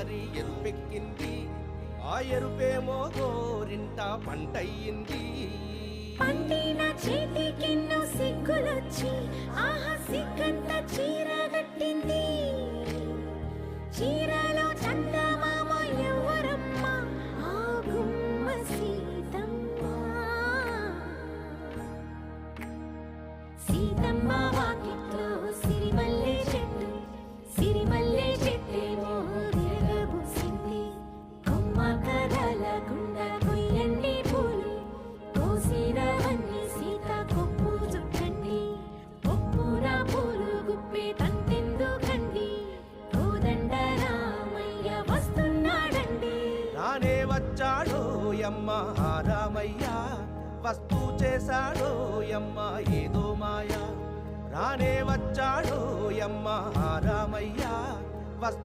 మరి ఎరుపెక్కింది, ఆ ఎరుపేమో గోరింట పంటయ్యింది. పండిన చేతికెన్నో సిగ్గులొచ్చి ఆహా సిగ్గంత చీర కట్టింది. చీరలో చందమామ ఎవరమ్మ, ఆ గుమ్మ సీతమ్మ. సీతమ్మ వాకిట్లో సిరిమల్లె చెట్టు, సిరిమల్లె చెట్టేమో విరగబూసింది. కొమ్మ కదలకుండా కొయ్యండి పూలు, కోసిరవన్నీ సీత కొప్పు చుట్టండి. కొప్పున పూలు గుప్పే తంతెందుకండి, కోదండ రామయ్య వస్తున్నాడండి. రానే వచ్చాడో యమ్మ ఆ రామయ్య, వస్తూ చేశాడో యమ్మ ఏదో మాయ. రానే వచ్చాడో యమ్మ ఆ రామయ్య,